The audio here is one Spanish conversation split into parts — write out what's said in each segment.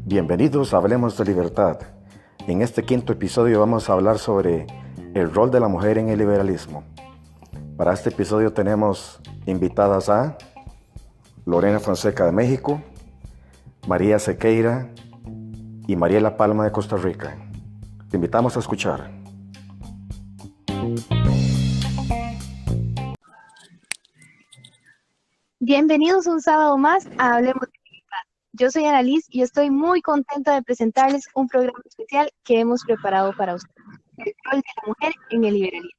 Bienvenidos a Hablemos de Libertad. En este quinto episodio vamos a hablar sobre el rol de la mujer en el liberalismo. Para este episodio tenemos invitadas a Lorena Fonseca de México, María Sequeira y Mariela Palma de Costa Rica. Te invitamos a escuchar. Bienvenidos un sábado más a Hablemos de Libertad. Yo soy Annalise y estoy muy contenta de presentarles un programa especial que hemos preparado para ustedes, el rol de la mujer en el liberalismo.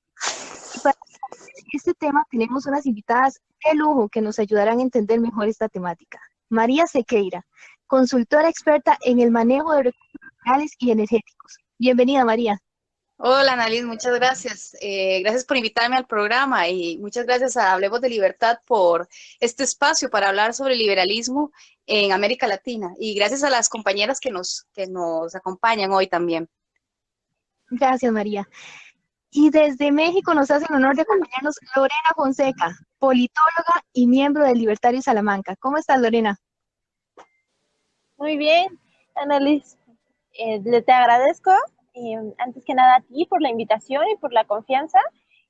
Y para este tema tenemos unas invitadas de lujo que nos ayudarán a entender mejor esta temática. María Sequeira, consultora experta en el manejo de recursos naturales y energéticos. Bienvenida, María. Hola, Annalise, muchas gracias. Gracias por invitarme al programa y muchas gracias a Hablemos de Libertad por este espacio para hablar sobre el liberalismo en América Latina. Y gracias a las compañeras que nos acompañan hoy también. Gracias, María. Y desde México nos hace el honor de acompañarnos Lorena Fonseca, politóloga y miembro del Libertario Salamanca. ¿Cómo estás, Lorena? Muy bien, Annalise. Te agradezco, antes que nada a ti por la invitación y por la confianza,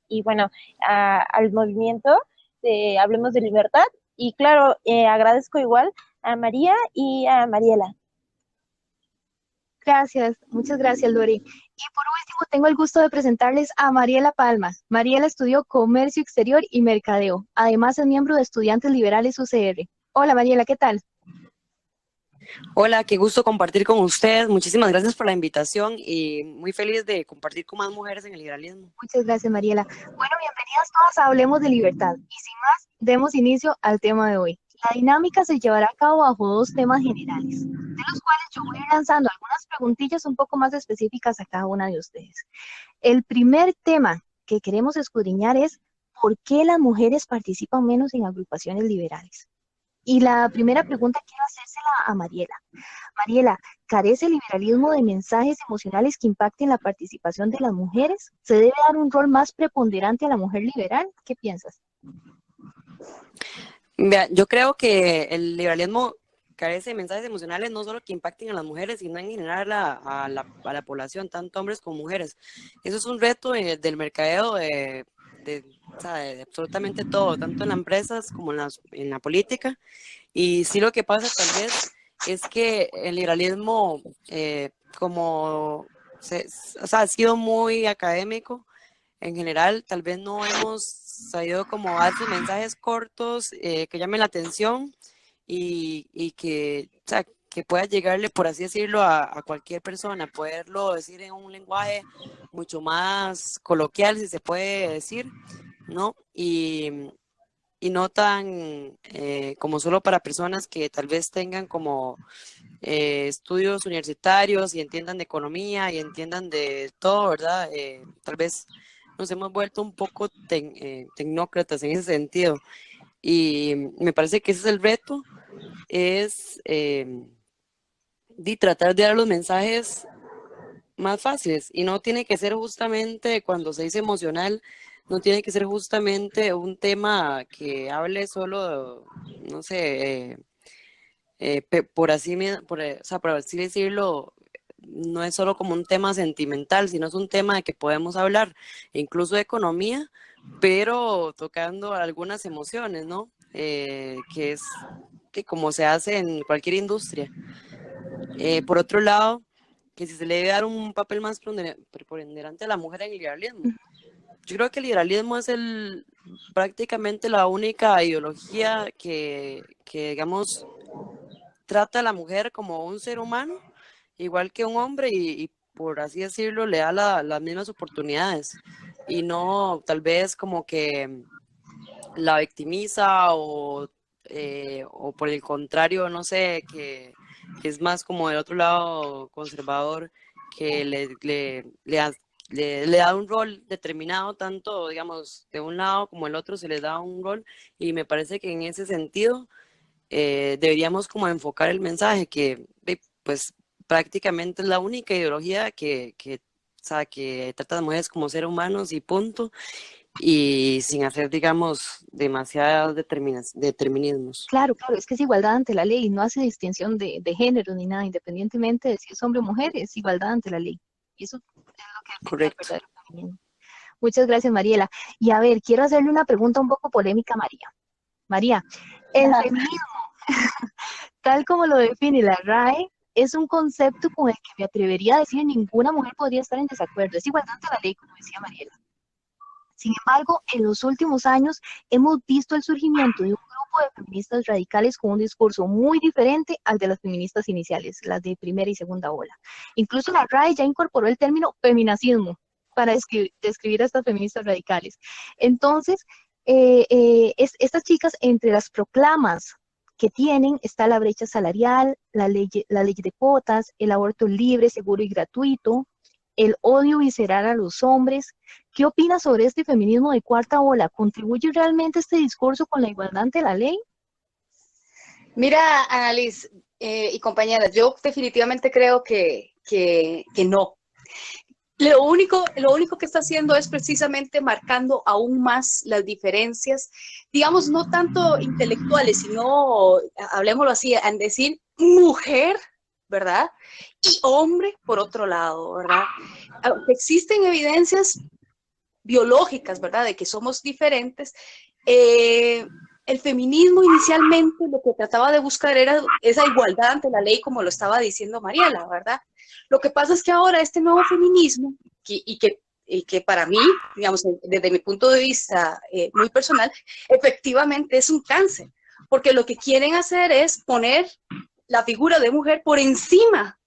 y bueno, al movimiento de Hablemos de Libertad, y claro, agradezco igual a María y a Mariela. Gracias, muchas gracias, Lore. Y por último, tengo el gusto de presentarles a Mariela Palma. Mariela estudió Comercio Exterior y Mercadeo. Además, es miembro de Estudiantes Liberales UCR. Hola, Mariela, ¿qué tal? Hola, qué gusto compartir con usted. Muchísimas gracias por la invitación y muy feliz de compartir con más mujeres en el liberalismo. Muchas gracias, Mariela. Bueno, bienvenidas todas a Hablemos de Libertad. Y sin más, demos inicio al tema de hoy. La dinámica se llevará a cabo bajo dos temas generales, de los cuales yo voy a ir lanzando algunas preguntillas un poco más específicas a cada una de ustedes. El primer tema que queremos escudriñar es ¿por qué las mujeres participan menos en agrupaciones liberales? Y la primera pregunta quiero hacérsela a Mariela. Mariela, ¿carece el liberalismo de mensajes emocionales que impacten la participación de las mujeres? ¿Se debe dar un rol más preponderante a la mujer liberal? ¿Qué piensas? Vea, yo creo que el liberalismo carece de mensajes emocionales no solo que impacten a las mujeres, sino en general a la población, tanto hombres como mujeres. Eso es un reto del mercadeo o sea, de absolutamente todo, tanto en las empresas como en la política. Y sí, lo que pasa tal vez es que el liberalismo, o sea, ha sido muy académico en general, tal vez no hemos sabido como dar sus mensajes cortos que llamen la atención y que, o sea, que pueda llegarle, por así decirlo, a cualquier persona, poderlo decir en un lenguaje mucho más coloquial, si se puede decir, ¿no? Y no tan como solo para personas que tal vez tengan como estudios universitarios y entiendan de economía y entiendan de todo, ¿verdad? Tal vez nos hemos vuelto un poco tecnócratas en ese sentido. Y me parece que ese es el reto, es de tratar de dar los mensajes más fáciles. Y no tiene que ser justamente, cuando se dice emocional, no tiene que ser justamente un tema que hable solo, no sé, o sea, por así decirlo, no es solo como un tema sentimental, sino es un tema de que podemos hablar incluso de economía, pero tocando algunas emociones, ¿no? Que es que como se hace en cualquier industria. Por otro lado, que si se le debe dar un papel más preponderante a la mujer en el liberalismo. Yo creo que el liberalismo es prácticamente la única ideología que digamos, trata a la mujer como un ser humano, igual que un hombre, y por así decirlo, le da las mismas oportunidades. Y no tal vez como que la victimiza o por el contrario, no sé, que es más como del otro lado conservador, que le da un rol determinado, tanto, digamos, de un lado como el otro se les da un rol, y me parece que en ese sentido deberíamos como enfocar el mensaje que pues prácticamente es la única ideología o sea, que trata a las mujeres como seres humanos y punto. y sin hacer, digamos, demasiados determinismos. Claro, claro, es que es igualdad ante la ley, no hace distinción de género ni nada, independientemente de si es hombre o mujer, es igualdad ante la ley. Y eso es lo que define el Correcto. verdadero feminismo. Muchas gracias, Mariela. Y a ver, quiero hacerle una pregunta un poco polémica a María. María, el feminismo, tal como lo define la RAE, es un concepto con el que me atrevería a decir ninguna mujer podría estar en desacuerdo. Es igualdad ante la ley, como decía Mariela. Sin embargo, en los últimos años hemos visto el surgimiento de un grupo de feministas radicales con un discurso muy diferente al de las feministas iniciales, las de primera y segunda ola. Incluso la RAE ya incorporó el término feminacismo para describir a estas feministas radicales. Entonces, estas chicas, entre las proclamas que tienen, está la brecha salarial, la ley de cuotas, el aborto libre, seguro y gratuito, el odio visceral a los hombres. ¿Qué opinas sobre este feminismo de cuarta ola? ¿Contribuye realmente este discurso con la igualdad ante la ley? Mira, Annalise y compañeras, yo definitivamente creo que no. Lo único que está haciendo es precisamente marcando aún más las diferencias, digamos, no tanto intelectuales, sino, hablemoslo así, en decir mujer, ¿verdad? Y hombre por otro lado, ¿verdad? Aunque existen evidencias biológicas, ¿verdad? De que somos diferentes. El feminismo inicialmente lo que trataba de buscar era esa igualdad ante la ley, como lo estaba diciendo Mariela, ¿verdad? Lo que pasa es que ahora este nuevo feminismo, y que para mí, digamos, desde mi punto de vista muy personal, efectivamente es un cáncer, porque lo que quieren hacer es poner la figura de mujer por encima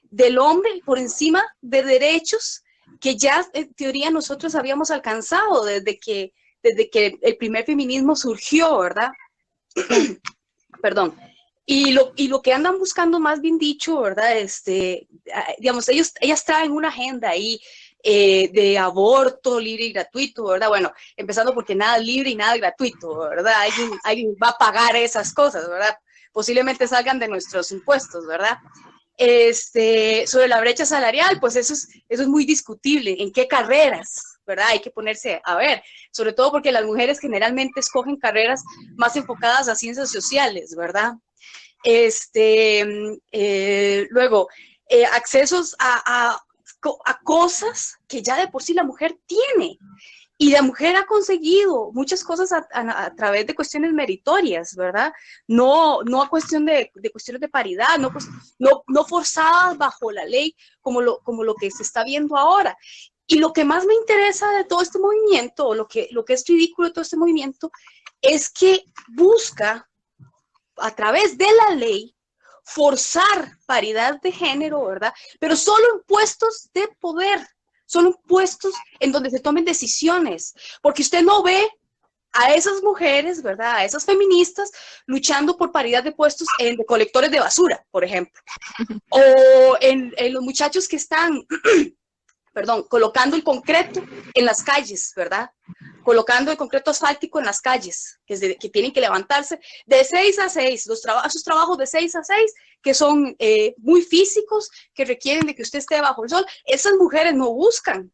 del hombre, por encima de derechos que ya en teoría nosotros habíamos alcanzado desde que el primer feminismo surgió, ¿verdad? Perdón. Y lo que andan buscando, más bien dicho, ¿verdad? Digamos, ellas traen una agenda ahí de aborto libre y gratuito, ¿verdad? Bueno, empezando porque nada libre y nada gratuito, ¿verdad? Alguien va a pagar esas cosas, ¿verdad? Posiblemente salgan de nuestros impuestos, ¿verdad? Sobre la brecha salarial, pues eso es muy discutible. ¿En qué carreras? ¿Verdad? Hay que ponerse a ver, sobre todo porque las mujeres generalmente escogen carreras más enfocadas a ciencias sociales, ¿verdad? Luego, accesos a cosas que ya de por sí la mujer tiene. Y la mujer ha conseguido muchas cosas a través de cuestiones meritorias, ¿verdad? No a cuestión de cuestiones de paridad, no forzadas bajo la ley como lo que se está viendo ahora. Y lo que más me interesa de todo este movimiento, o lo que es ridículo de todo este movimiento, es que busca, a través de la ley, forzar paridad de género, ¿verdad? Pero solo en puestos de poder, solo en puestos en donde se tomen decisiones, porque usted no ve a esas mujeres, ¿verdad? A esas feministas luchando por paridad de puestos de colectores de basura, por ejemplo, o en los muchachos que están perdón, colocando el concreto en las calles, ¿verdad? Colocando el concreto asfáltico en las calles, que tienen que levantarse de 6 a 6, esos trabajos de 6 a 6, que son muy físicos, que requieren de que usted esté bajo el sol. Esas mujeres no buscan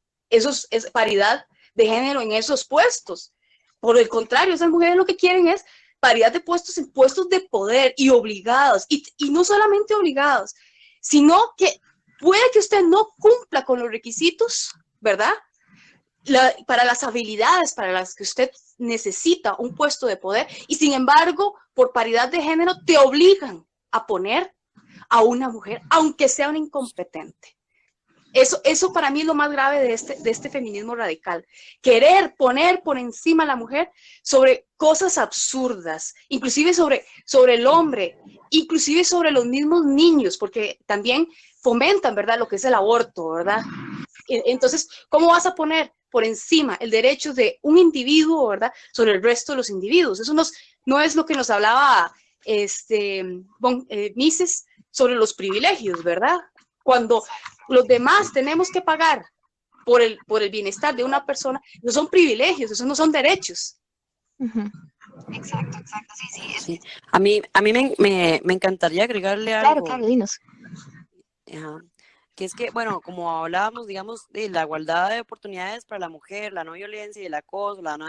paridad de género en esos puestos. Por el contrario, esas mujeres lo que quieren es paridad de puestos en puestos de poder y obligados, y no solamente obligados, sino que puede que usted no cumpla con los requisitos, ¿verdad? Para las habilidades para las que usted necesita un puesto de poder, y sin embargo, por paridad de género, te obligan a poner a una mujer, aunque sea una incompetente. Eso para mí es lo más grave de este feminismo radical. Querer poner por encima a la mujer sobre cosas absurdas, inclusive sobre el hombre, inclusive sobre los mismos niños, porque también fomentan, ¿verdad?, lo que es el aborto, ¿verdad? Entonces, ¿cómo vas a poner por encima el derecho de un individuo, ¿verdad?, sobre el resto de los individuos? Eso no es lo que nos hablaba Mises sobre los privilegios, ¿verdad? Cuando los demás tenemos que pagar por el bienestar de una persona, no son privilegios, esos no son derechos. Exacto, sí. A mí me encantaría agregarle algo. Claro, dinos. que es que, bueno, como hablábamos, digamos, de la igualdad de oportunidades para la mujer, la no violencia y el acoso, la no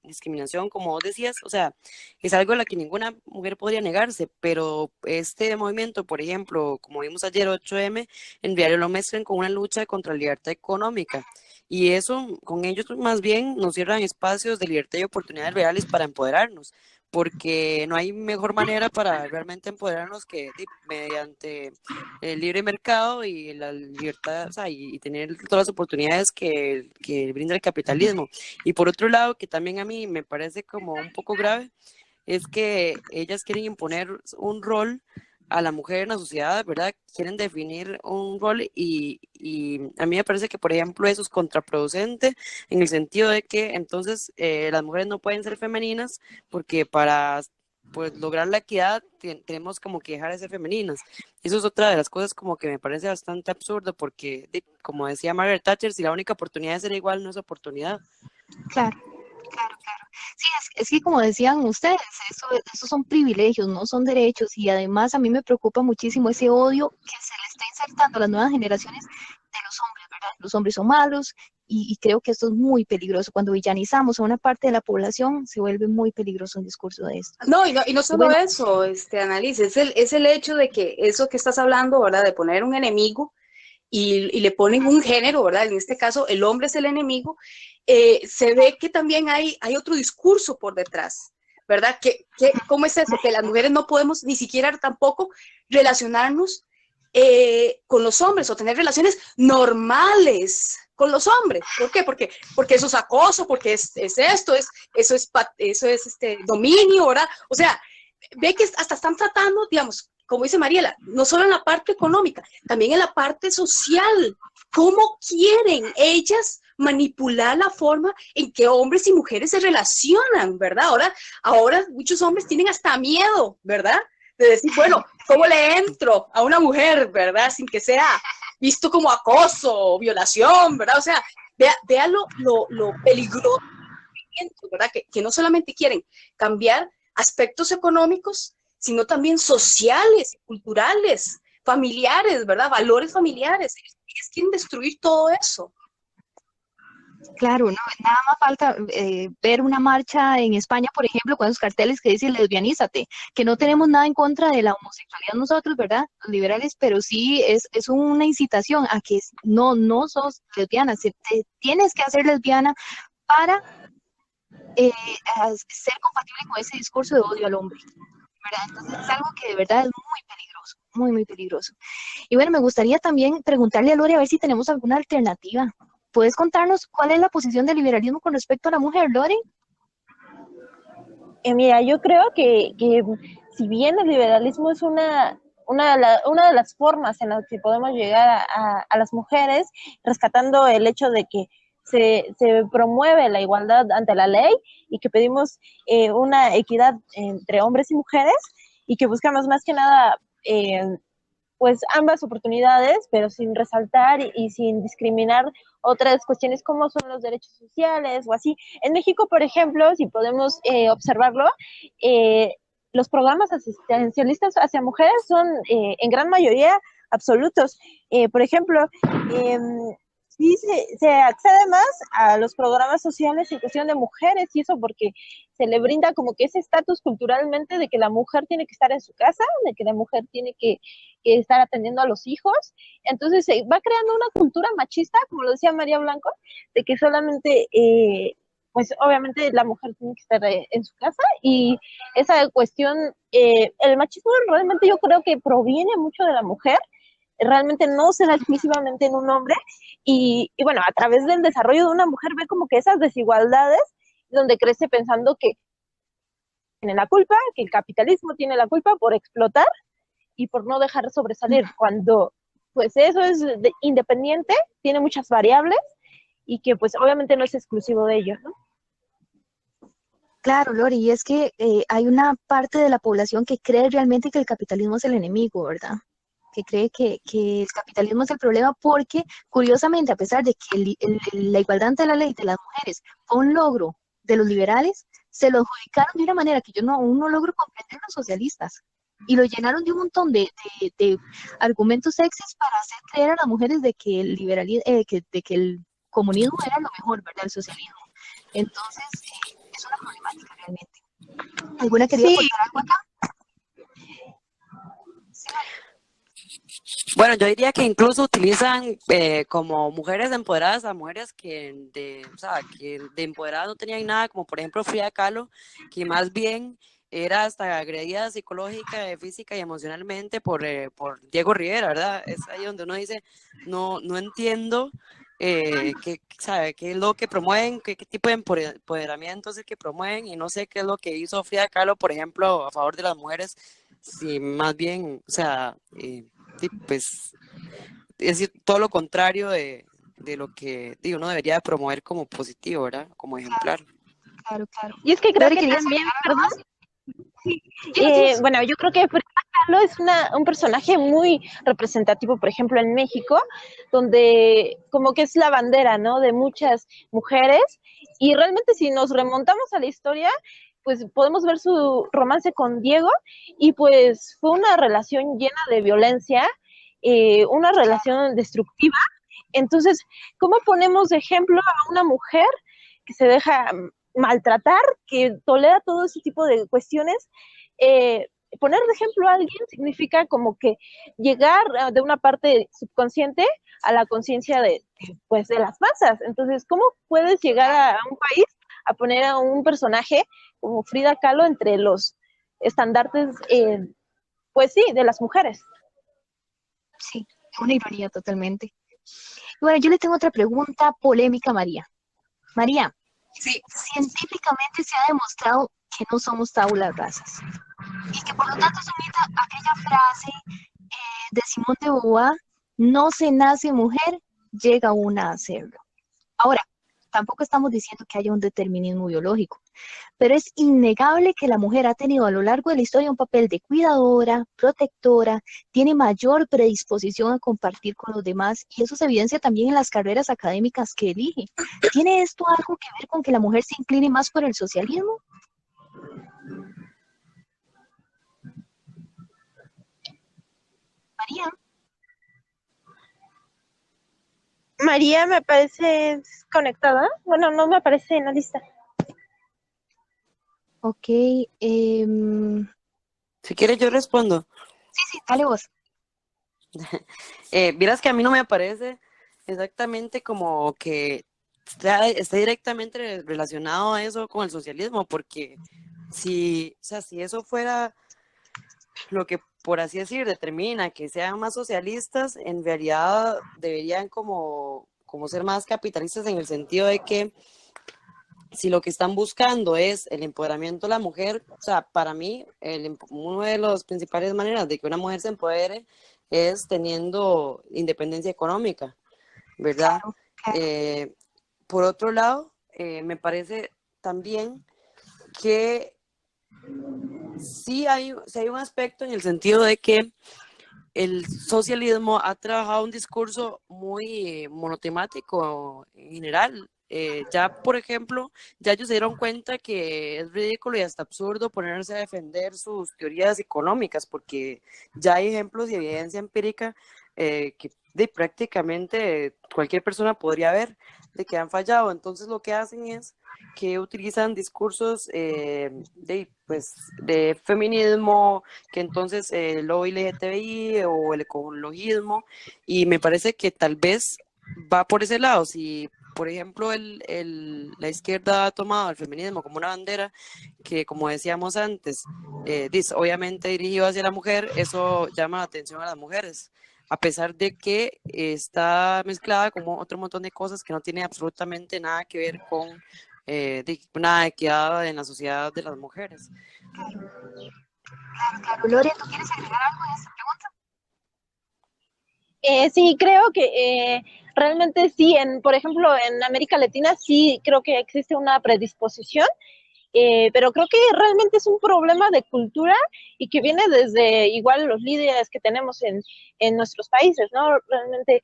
discriminación, como vos decías, o sea, es algo a la que ninguna mujer podría negarse, pero este movimiento, por ejemplo, como vimos ayer, 8M, en realidad lo mezclan con una lucha contra la libertad económica. Y eso, con ellos más bien nos cierran espacios de libertad y oportunidades reales para empoderarnos, porque no hay mejor manera para realmente empoderarnos que mediante el libre mercado y la libertad, o sea, y tener todas las oportunidades que brinda el capitalismo. Y por otro lado, que también a mí me parece como un poco grave, es que ellas quieren imponer un rol a la mujer en la sociedad, ¿verdad? Quieren definir un rol y a mí me parece que, por ejemplo, eso es contraproducente en el sentido de que entonces las mujeres no pueden ser femeninas porque para pues lograr la equidad tenemos como que dejar de ser femeninas. Eso es otra de las cosas como que me parece bastante absurdo porque, como decía Margaret Thatcher, si la única oportunidad de ser igual no es oportunidad. Claro, claro, claro. Sí, es que como decían ustedes, esos son privilegios, no son derechos, y además a mí me preocupa muchísimo ese odio que se le está insertando a las nuevas generaciones de los hombres, ¿verdad? Los hombres son malos, y creo que esto es muy peligroso. Cuando villanizamos a una parte de la población, se vuelve muy peligroso un discurso de esto. No, y no Y solo bueno, eso, Annalise, es el hecho de que eso que estás hablando, ¿verdad? De poner un enemigo y le ponen un género, ¿verdad? En este caso, el hombre es el enemigo, se ve que también hay otro discurso por detrás, ¿verdad? ¿Cómo es eso? Que las mujeres no podemos ni siquiera tampoco relacionarnos con los hombres o tener relaciones normales con los hombres. ¿Por qué? Porque eso es acoso, porque es esto, eso es dominio, ¿verdad? O sea, ve que hasta están tratando, digamos, como dice Mariela, no solo en la parte económica, también en la parte social. ¿Cómo quieren ellas manipular la forma en que hombres y mujeres se relacionan, ¿verdad? Ahora muchos hombres tienen hasta miedo, ¿verdad? De decir, bueno, ¿cómo le entro a una mujer, ¿verdad? Sin que sea visto como acoso o violación, ¿verdad? O sea, vea lo peligroso, ¿verdad? Que no solamente quieren cambiar aspectos económicos, sino también sociales, culturales, familiares, ¿verdad? Valores familiares. Ellos quieren destruir todo eso. claro, no, nada más falta ver una marcha en España, por ejemplo, con esos carteles que dicen lesbianízate, que no tenemos nada en contra de la homosexualidad nosotros, ¿verdad? Los liberales, pero sí es una incitación a que no sos lesbiana, te tienes que hacer lesbiana para ser compatible con ese discurso de odio al hombre, ¿verdad? Entonces es algo que de verdad es muy peligroso, muy, muy peligroso. Y bueno, me gustaría también preguntarle a Lore a ver si tenemos alguna alternativa. ¿Puedes contarnos cuál es la posición del liberalismo con respecto a la mujer, Lore? Mira, yo creo que si bien el liberalismo es una de las formas en las que podemos llegar a las mujeres, rescatando el hecho de que se promueve la igualdad ante la ley y que pedimos una equidad entre hombres y mujeres y que buscamos más que nada pues ambas oportunidades, pero sin resaltar y sin discriminar otras cuestiones como son los derechos sociales o así. En México, por ejemplo, si podemos observarlo, los programas asistencialistas hacia mujeres son en gran mayoría absolutos. Por ejemplo, sí se accede más a los programas sociales en cuestión de mujeres y eso porque se le brinda como que ese estatus culturalmente de que la mujer tiene que estar en su casa, de que la mujer tiene que estar atendiendo a los hijos. Entonces se va creando una cultura machista, como lo decía María Blanco, de que solamente, pues obviamente la mujer tiene que estar en su casa y esa cuestión, el machismo realmente yo creo que proviene mucho de la mujer, realmente no se da exclusivamente en un hombre y bueno, a través del desarrollo de una mujer ve como que esas desigualdades donde crece pensando que tiene la culpa, que el capitalismo tiene la culpa por explotar y por no dejar sobresalir, cuando pues eso es independiente, tiene muchas variables y que pues obviamente no es exclusivo de ello, ¿no? Claro, Lore, y es que hay una parte de la población que cree realmente que el capitalismo es el enemigo, ¿verdad? Que cree que el capitalismo es el problema porque, curiosamente, a pesar de que la igualdad ante la ley de las mujeres fue un logro de los liberales, se lo adjudicaron de una manera que yo aún no logro comprender los socialistas. y lo llenaron de un montón de argumentos sexys para hacer creer a las mujeres de que el liberalismo, de que el comunismo era lo mejor, ¿verdad? El socialismo. Entonces, es una problemática realmente. ¿Alguna quería Sí, aportar algo acá? Sí, Bueno, yo diría que incluso utilizan como mujeres empoderadas a mujeres o sea, que de empoderadas no tenían nada, como por ejemplo Frida Kahlo, que más bien era hasta agredida psicológica, física y emocionalmente por Diego Rivera, ¿verdad? Es ahí donde uno dice, no entiendo ¿sabe? ¿Qué es lo que promueven? ¿Qué tipo de empoderamiento es el que promueven? Y no sé qué es lo que hizo Frida Kahlo, por ejemplo, a favor de las mujeres, si más bien, o sea, sí, pues es decir, todo lo contrario de lo que digo, uno debería promover como positivo, ¿verdad? Como ejemplar. claro, claro. y es que creo Lore, que ¿querías también, agregar algo perdón, más? Dinos. bueno, yo creo que Frida Kahlo es un personaje muy representativo, por ejemplo, en México, donde como que es la bandera, ¿no? De muchas mujeres, y realmente si nos remontamos a la historia, pues podemos ver su romance con Diego, y pues fue una relación llena de violencia, una relación destructiva. Entonces, ¿cómo ponemos de ejemplo a una mujer que se deja maltratar, que tolera todo ese tipo de cuestiones? Eh, Poner de ejemplo a alguien significa como que llegar de una parte subconsciente a la conciencia pues, de las masas. Entonces, ¿cómo puedes llegar a un país a poner a un personaje como Frida Kahlo entre los estandartes, pues sí, de las mujeres? Sí, una ironía totalmente. Bueno, yo le tengo otra pregunta polémica, María. María, Sí, científicamente se ha demostrado que no somos tabula rasas y que por lo tanto se imita aquella frase de Simón de Beauvoir, no se nace mujer, llega una a hacerlo. Ahora, tampoco estamos diciendo que haya un determinismo biológico, pero es innegable que la mujer ha tenido a lo largo de la historia un papel de cuidadora, protectora, tiene mayor predisposición a compartir con los demás y eso se evidencia también en las carreras académicas que elige. ¿Tiene esto algo que ver con que la mujer se incline más por el socialismo? María. María me parece conectada. Bueno, no me aparece en la lista. Ok, Si quieres, yo respondo. sí, dale vos. Vieras que a mí no me parece exactamente como que está directamente relacionado a eso con el socialismo, porque o sea, si eso fuera lo que, por así decir, determina que sean más socialistas, en realidad deberían como ser más capitalistas en el sentido de que si lo que están buscando es el empoderamiento de la mujer, o sea, para mí, una de las principales maneras de que una mujer se empodere es teniendo independencia económica, ¿verdad? Claro, claro. Por otro lado, me parece también que sí hay un aspecto en el sentido de que el socialismo ha trabajado un discurso muy monotemático en general. Ya, por ejemplo, ya ellos se dieron cuenta que es ridículo y hasta absurdo ponerse a defender sus teorías económicas, porque ya hay ejemplos y evidencia empírica que prácticamente cualquier persona podría ver de que han fallado. Entonces, lo que hacen es que utilizan discursos pues, de feminismo, que entonces lo LGTBI o el ecologismo, y me parece que tal vez va por ese lado. Si, por ejemplo, la izquierda ha tomado el feminismo como una bandera, que como decíamos antes, obviamente dirigido hacia la mujer, eso llama la atención a las mujeres, a pesar de que está mezclada con otro montón de cosas que no tiene absolutamente nada que ver con una equidad en la sociedad de las mujeres. Claro, Gloria, ¿tú quieres agregar algo a esta pregunta? Sí, creo que realmente sí, por ejemplo, en América Latina sí creo que existe una predisposición, pero creo que realmente es un problema de cultura y que viene desde igual los líderes que tenemos en nuestros países, ¿no? Realmente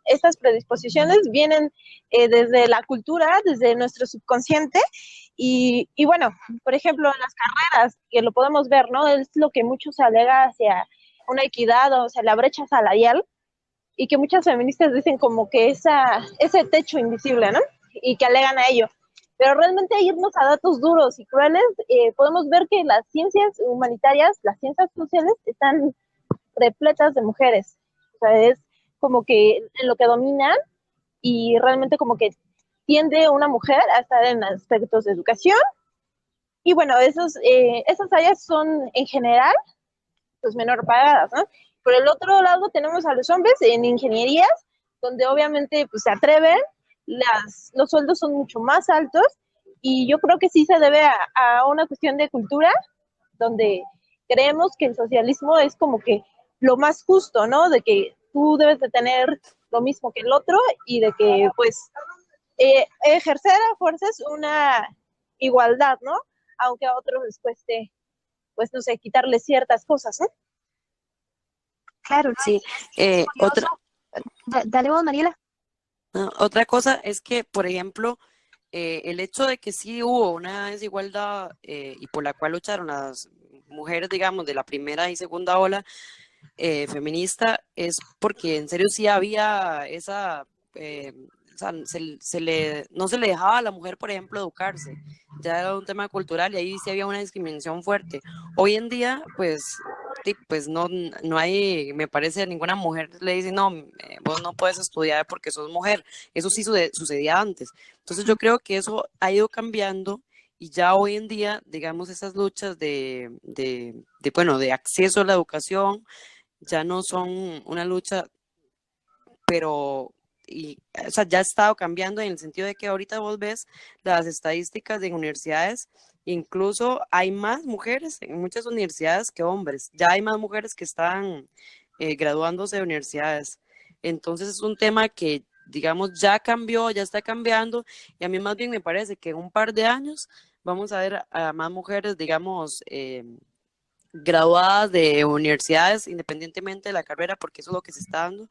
estas predisposiciones vienen desde la cultura, desde nuestro subconsciente, y bueno, por ejemplo, en las carreras, que lo podemos ver, ¿no? Es lo que mucho se alega hacia una equidad o sea, la brecha salarial, y que muchas feministas dicen como que ese techo invisible, ¿no? Y que alegan a ello. Pero realmente irnos a datos duros y crueles, podemos ver que las ciencias humanitarias, las ciencias sociales, están repletas de mujeres. O sea, es como que en lo que dominan y realmente como que tiende una mujer a estar en aspectos de educación. Y bueno, esas áreas son en general pues menor pagadas, ¿no? Por el otro lado tenemos a los hombres en ingenierías, donde obviamente pues se atreven, los sueldos son mucho más altos, y yo creo que sí se debe a una cuestión de cultura, donde creemos que el socialismo es como que lo más justo, ¿no? De que tú debes de tener lo mismo que el otro, y de que pues ejercer a fuerzas una igualdad, ¿no? Aunque a otros les cueste, pues no sé, quitarles ciertas cosas, ¿no? Claro, ¿no? Sí, Es otra, curioso. Dale vos, Mariela. otra cosa es que, por ejemplo, el hecho de que sí hubo una desigualdad y por la cual lucharon las mujeres, digamos, de la primera y segunda ola feminista, es porque en serio sí había o sea, no se le dejaba a la mujer, por ejemplo, educarse. Ya era un tema cultural y ahí sí había una discriminación fuerte. Hoy en día, pues, sí, pues no hay, me parece, ninguna mujer le dice, no, vos no puedes estudiar porque sos mujer. Eso sí sucedía antes. Entonces yo creo que eso ha ido cambiando y ya hoy en día, digamos, esas luchas bueno, de acceso a la educación ya no son una lucha, pero o sea, ya ha estado cambiando en el sentido de que ahorita vos ves las estadísticas de universidades, incluso hay más mujeres en muchas universidades que hombres, ya hay más mujeres que están graduándose de universidades. Entonces es un tema que, digamos, ya cambió, ya está cambiando, y a mí más bien me parece que en un par de años vamos a ver a más mujeres, digamos, graduadas de universidades, independientemente de la carrera, porque eso es lo que se está dando.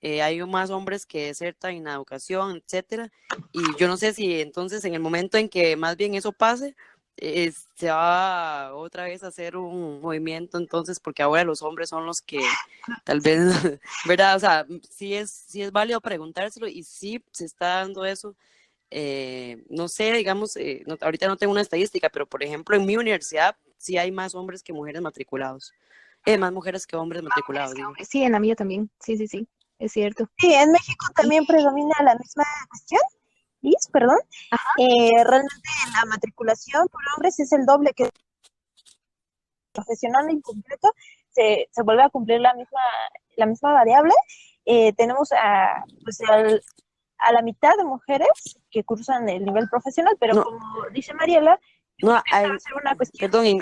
Hay más hombres que desertan en la educación, etcétera. Y yo no sé si entonces en el momento en que más bien eso pase, se va otra vez a hacer un movimiento, entonces, porque ahora los hombres son los que tal vez, ¿verdad? O sea, sí es válido preguntárselo y sí se está dando eso. No sé, digamos, ahorita no tengo una estadística, pero por ejemplo en mi universidad sí hay más hombres que mujeres matriculados. Más mujeres que hombres matriculados, digo. Sí, en la mía también. Sí, sí, sí. Es cierto. Sí, en México Y, también predomina la misma cuestión, Liz, perdón. ajá, Realmente la matriculación por hombres es el doble que profesional incompleto, se vuelve a cumplir la misma variable. Tenemos pues a la mitad de mujeres que cursan el nivel profesional, pero No, como dice Mariela, yo no, creo que esta va a ser una cuestión. perdón,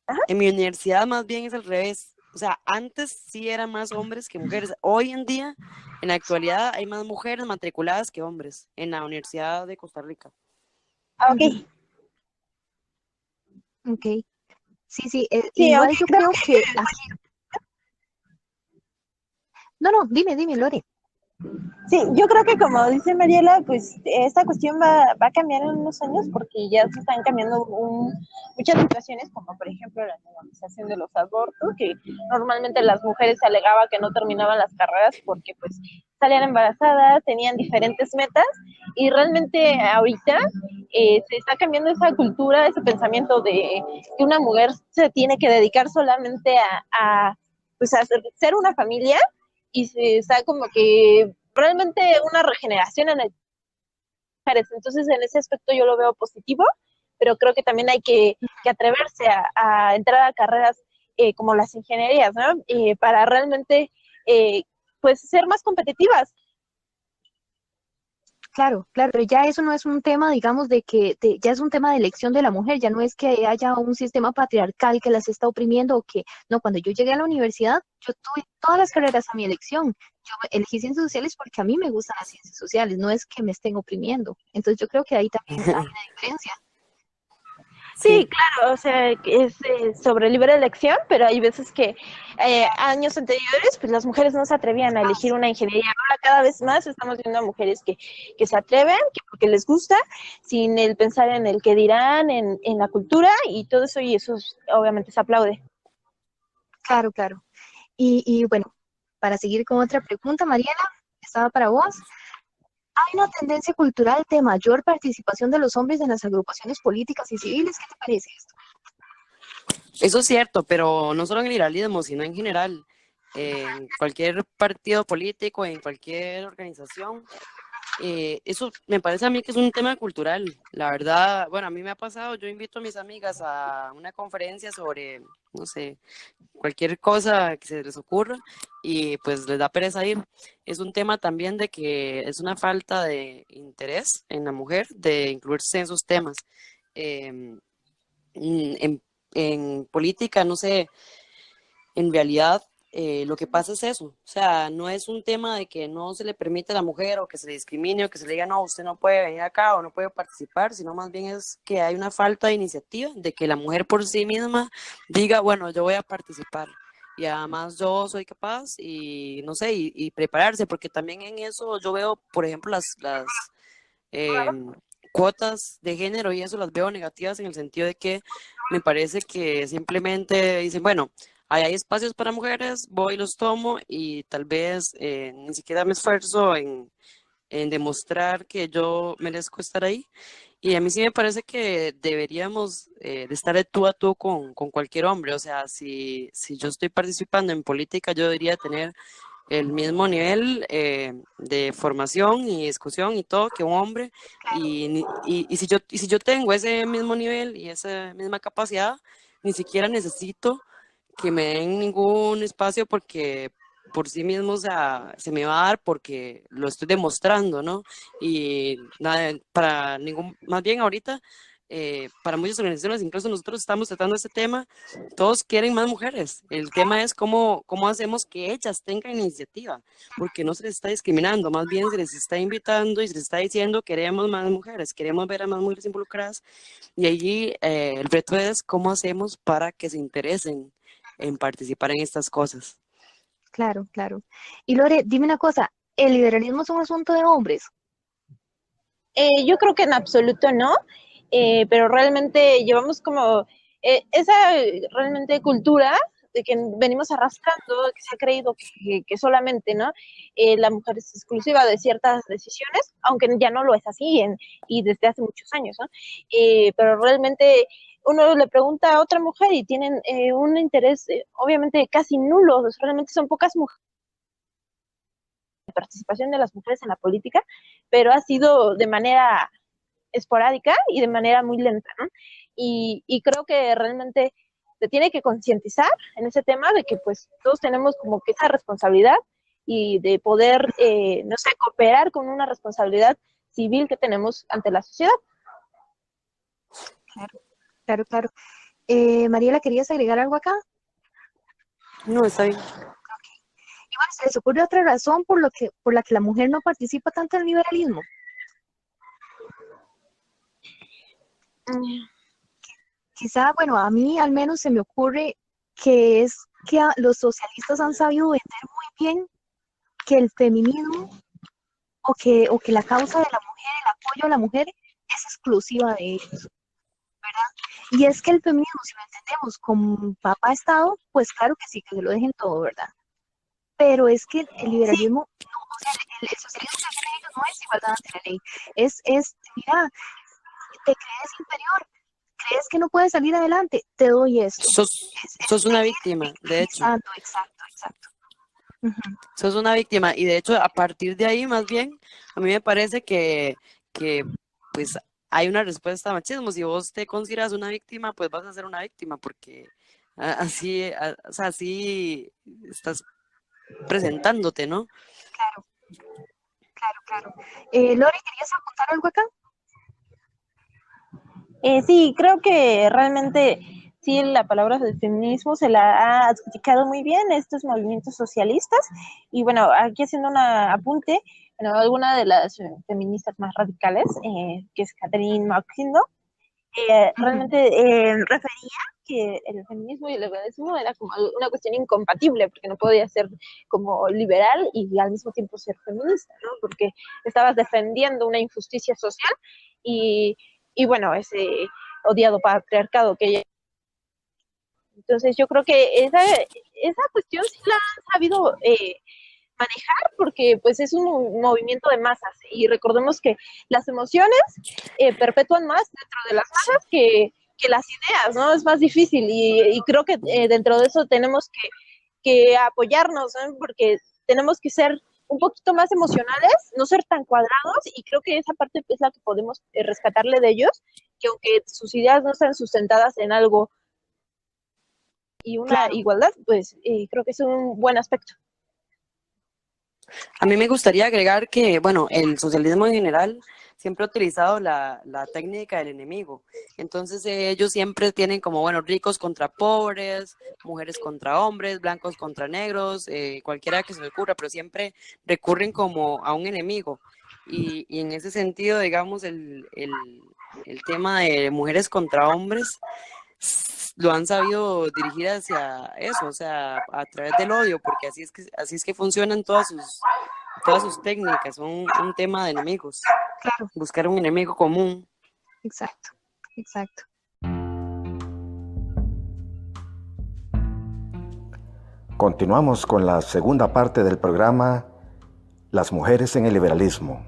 Ajá. en mi universidad más bien es al revés. O sea, antes sí eran más hombres que mujeres. Hoy en día, en la actualidad, hay más mujeres matriculadas que hombres en la Universidad de Costa Rica. Ok. ok. Sí, sí. Sí, Igual aunque yo creo creo que que no, no, dime, Lore. sí, yo creo que como dice Mariela, pues esta cuestión va a cambiar en unos años, porque ya se están cambiando muchas situaciones, como por ejemplo la normalización de los abortos, que normalmente las mujeres alegaba que no terminaban las carreras porque pues salían embarazadas, tenían diferentes metas, y realmente ahorita se está cambiando esa cultura, ese pensamiento de que una mujer se tiene que dedicar solamente pues a ser una familia, y se está como que realmente una regeneración en el mujeres. Entonces, en ese aspecto yo lo veo positivo, pero creo que también hay que atreverse a entrar a carreras como las ingenierías, ¿no? Para realmente, pues, ser más competitivas. Claro, claro, pero ya eso no es un tema, digamos, ya es un tema de elección de la mujer, ya no es que haya un sistema patriarcal que las está oprimiendo o que, no, cuando yo llegué a la universidad, yo tuve todas las carreras a mi elección. Yo elegí ciencias sociales porque a mí me gustan las ciencias sociales, no es que me estén oprimiendo. Entonces yo creo que ahí también hay una diferencia. Sí, Sí, claro, o sea, que es sobre libre elección, pero hay veces que años anteriores, pues las mujeres no se atrevían a elegir una ingeniería. Ahora cada vez más estamos viendo a mujeres que se atreven, que porque les gusta, sin el pensar en el que dirán, en la cultura y todo eso, y eso obviamente se aplaude. Claro, claro. Y bueno, para seguir con otra pregunta, Mariela, estaba para vos. Hay una tendencia cultural de mayor participación de los hombres en las agrupaciones políticas y civiles. ¿Qué te parece esto? Eso es cierto, pero no solo en el liberalismo, sino en general. En cualquier partido político, en cualquier organización, eso me parece a mí que es un tema cultural. La verdad, bueno, a mí me ha pasado, yo invito a mis amigas a una conferencia sobre, no sé, cualquier cosa que se les ocurra y pues les da pereza ir. Es un tema también de que es una falta de interés en la mujer de incluirse en esos temas. Em, en política, no sé, en realidad lo que pasa es eso, o sea, no es un tema de que no se le permite a la mujer o que se le discrimine o que se le diga, no, usted no puede venir acá o no puede participar, sino más bien es que hay una falta de iniciativa, de que la mujer por sí misma diga, bueno, yo voy a participar. Y además yo soy capaz y no sé, y prepararse, porque también en eso yo veo, por ejemplo, las eh, cuotas de género y eso las veo negativas en el sentido de que me parece que simplemente dicen, bueno, ahí hay espacios para mujeres, voy y los tomo y tal vez ni siquiera me esfuerzo en demostrar que yo merezco estar ahí. Y a mí sí me parece que deberíamos de estar de tú a tú con cualquier hombre. O sea, si yo estoy participando en política, yo debería tener el mismo nivel de formación y discusión y todo que un hombre. Y si yo tengo ese mismo nivel y esa misma capacidad, ni siquiera necesito que me den ningún espacio porque por sí mismo, o sea, se me va a dar porque lo estoy demostrando, ¿no? Y nada, para ningún, más bien ahorita, para muchas organizaciones, incluso nosotros estamos tratando este tema, todos quieren más mujeres. El tema es cómo hacemos que ellas tengan iniciativa, porque no se les está discriminando, más bien se les está invitando y se les está diciendo queremos más mujeres, queremos ver a más mujeres involucradas. Y allí el reto es cómo hacemos para que se interesen en participar en estas cosas. Claro, claro. Y Lore, dime una cosa, ¿el liberalismo es un asunto de hombres? Yo creo que en absoluto no, pero realmente llevamos como esa realmente cultura de que venimos arrastrando, que se ha creído que solamente, ¿no? La mujer es exclusiva de ciertas decisiones, aunque ya no lo es así y desde hace muchos años, ¿no? Pero realmente uno le pregunta a otra mujer y tienen un interés obviamente casi nulo, realmente son pocas mujeres participación de las mujeres en la política, pero ha sido de manera esporádica y de manera muy lenta, ¿no? Y creo que realmente se tiene que concientizar en ese tema de que pues todos tenemos como que esa responsabilidad y de poder, no sé, cooperar con una responsabilidad civil que tenemos ante la sociedad. Claro, claro, claro. Mariela, ¿querías agregar algo acá? No, está bien. Y bueno, ¿se les ocurre otra razón por la que la mujer no participa tanto en el liberalismo? Quizá, bueno, a mí al menos se me ocurre que es que los socialistas han sabido vender muy bien que el feminismo o que la causa de la mujer, el apoyo a la mujer, es exclusiva de ellos, ¿verdad? Y es que el feminismo, si lo entendemos como papá Estado, pues claro que sí, que se lo dejen todo, ¿verdad? Pero es que el liberalismo, no, o sea, el socialismo que defienden ellos no es igualdad ante la ley, mira, te crees inferior, crees que no puedes salir adelante, te doy esto. Sos una víctima, de hecho. Exacto, exacto, exacto. Sos una víctima. Y de hecho, a partir de ahí, más bien, a mí me parece que pues hay una respuesta a machismo. Si vos te consideras una víctima, pues vas a ser una víctima, porque así, o sea, así estás presentándote, ¿no? Claro, claro, claro. Lore, ¿querías apuntar algo acá? Sí, creo que realmente sí la palabra del feminismo se la ha adjudicado muy bien a estos movimientos socialistas. Y bueno, aquí haciendo un apunte, bueno, alguna de las feministas más radicales, que es Catherine McKinnon, realmente refería que el feminismo y el liberalismo era como una cuestión incompatible, porque no podía ser como liberal y al mismo tiempo ser feminista, ¿no? Porque estabas defendiendo una injusticia social y, y bueno, ese odiado patriarcado que ella. Entonces yo creo que esa cuestión sí la han sabido manejar porque pues es un movimiento de masas y recordemos que las emociones perpetúan más dentro de las masas que las ideas, ¿no? Es más difícil y creo que dentro de eso tenemos que apoyarnos, ¿no? Porque tenemos que ser un poquito más emocionales, no ser tan cuadrados y creo que esa parte es la que podemos rescatarle de ellos, que aunque sus ideas no están sustentadas en algo y una Claro. igualdad, pues creo que es un buen aspecto. A mí me gustaría agregar que, bueno, el socialismo en general siempre ha utilizado la técnica del enemigo. Entonces ellos siempre tienen como, bueno, ricos contra pobres, mujeres contra hombres, blancos contra negros, cualquiera que se le ocurra, pero siempre recurren como a un enemigo. Y en ese sentido, digamos, el tema de mujeres contra hombres lo han sabido dirigir hacia eso, o sea, a través del odio, porque así es que funcionan todas sus técnicas, son un tema de enemigos, Claro, buscar un enemigo común. exacto, exacto. Continuamos con la segunda parte del programa, Las mujeres en el liberalismo.